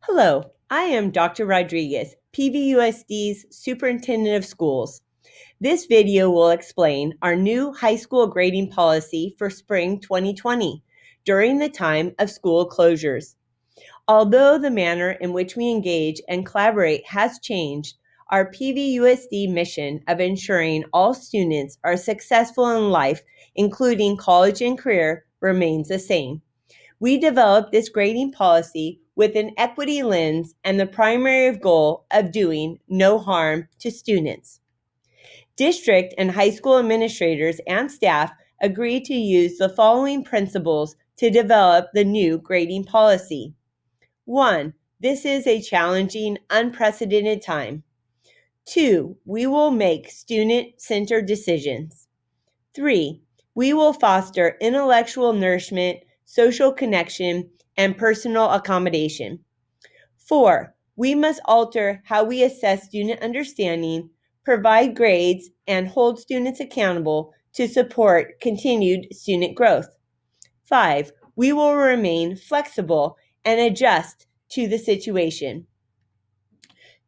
Hello, I am Dr. Rodriguez, PVUSD's Superintendent of Schools. This video will explain our new high school grading policy for spring 2020 during the time of school closures. Although the manner in which we engage and collaborate has changed, our PVUSD mission of ensuring all students are successful in life, including college and career, remains the same. We developed this grading policy with an equity lens and the primary goal of doing no harm to students. District and high school administrators and staff agreed to use the following principles to develop the new grading policy. 1. This is a challenging, unprecedented time. 2. We will make student-centered decisions. 3. We will foster intellectual nourishment, social connection, and personal accommodation. 4. We must alter how we assess student understanding, provide grades, and hold students accountable to support continued student growth. 5. We will remain flexible and adjust to the situation.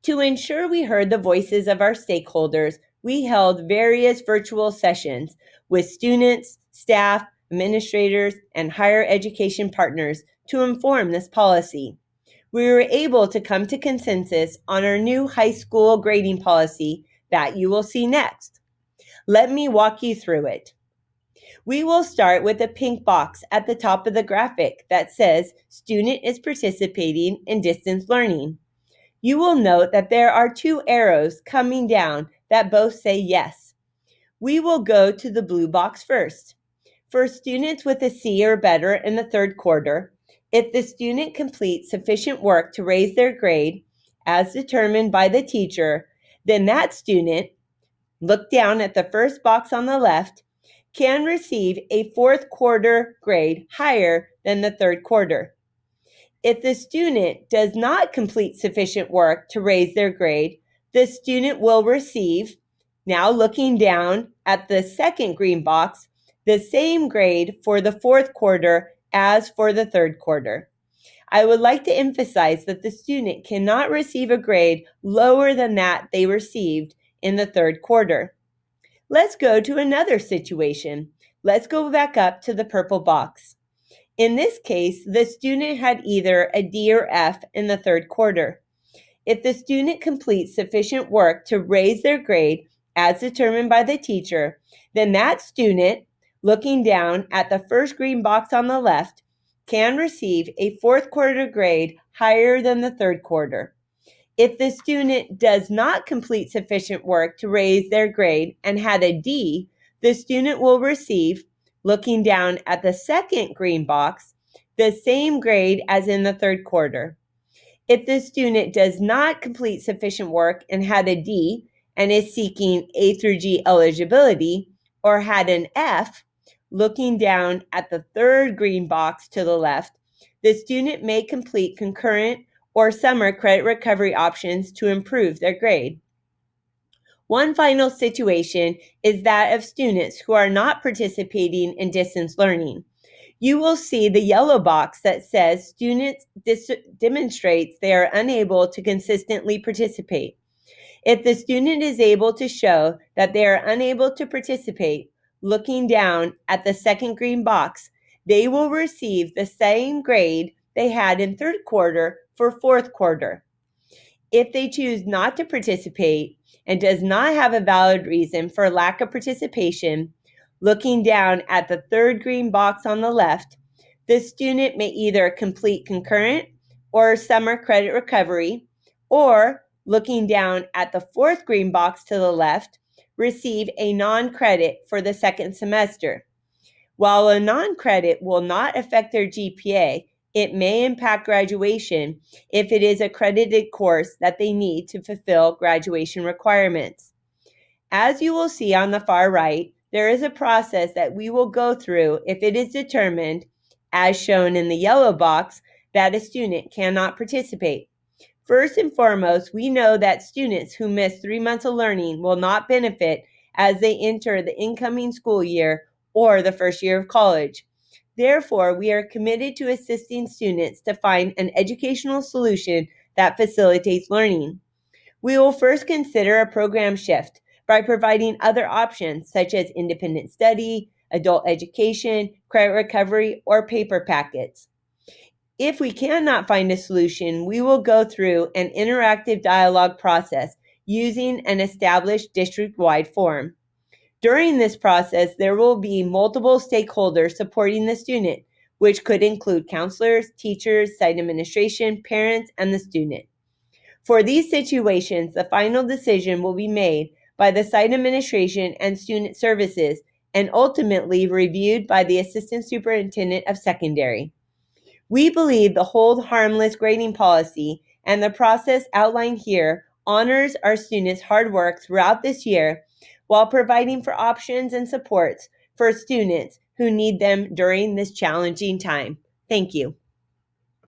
To ensure we heard the voices of our stakeholders, we held various virtual sessions with students, staff, administrators, and higher education partners to inform this policy. We were able to come to consensus on our new high school grading policy that you will see next. Let me walk you through it. We will start with a pink box at the top of the graphic that says student is participating in distance learning. You will note that there are two arrows coming down that both say yes. We will go to the blue box first. For students with a C or better in the third quarter, if the student completes sufficient work to raise their grade, as determined by the teacher, then that student, look down at the first box on the left, can receive a fourth quarter grade higher than the third quarter. If the student does not complete sufficient work to raise their grade, the student will receive, now looking down at the second green box, the same grade for the fourth quarter as for the third quarter. I would like to emphasize that the student cannot receive a grade lower than that they received in the third quarter. Let's go to another situation. Let's go back up to the purple box. In this case, the student had either a D or F in the third quarter. If the student completes sufficient work to raise their grade as determined by the teacher, then that student, looking down at the first green box on the left, can receive a fourth quarter grade higher than the third quarter. If the student does not complete sufficient work to raise their grade and had a D, the student will receive, looking down at the second green box, the same grade as in the third quarter. If the student does not complete sufficient work and had a D and is seeking A through G eligibility, or had an F, looking down at the third green box to the left, the student may complete concurrent or summer credit recovery options to improve their grade. One final situation is that of students who are not participating in distance learning. You will see the yellow box that says students demonstrates they are unable to consistently participate. If the student is able to show that they are unable to participate, looking down at the second green box, they will receive the same grade they had in third quarter for fourth quarter. If they choose not to participate and does not have a valid reason for lack of participation, looking down at the third green box on the left, the student may either complete concurrent or summer credit recovery, or looking down at the fourth green box to the left, receive a non-credit for the second semester. While a non-credit will not affect their GPA, it may impact graduation if it is a credited course that they need to fulfill graduation requirements. As you will see on the far right, there is a process that we will go through if it is determined, as shown in the yellow box, that a student cannot participate. First and foremost, we know that students who miss 3 months of learning will not benefit as they enter the incoming school year or the first year of college. Therefore, we are committed to assisting students to find an educational solution that facilitates learning. We will first consider a program shift by providing other options such as independent study, adult education, credit recovery, or paper packets. If we cannot find a solution, we will go through an interactive dialogue process using an established district-wide forum. During this process, there will be multiple stakeholders supporting the student, which could include counselors, teachers, site administration, parents, and the student. For these situations, the final decision will be made by the site administration and student services and ultimately reviewed by the assistant superintendent of secondary. We believe the hold harmless grading policy and the process outlined here honors our students' hard work throughout this year while providing for options and supports for students who need them during this challenging time. Thank you.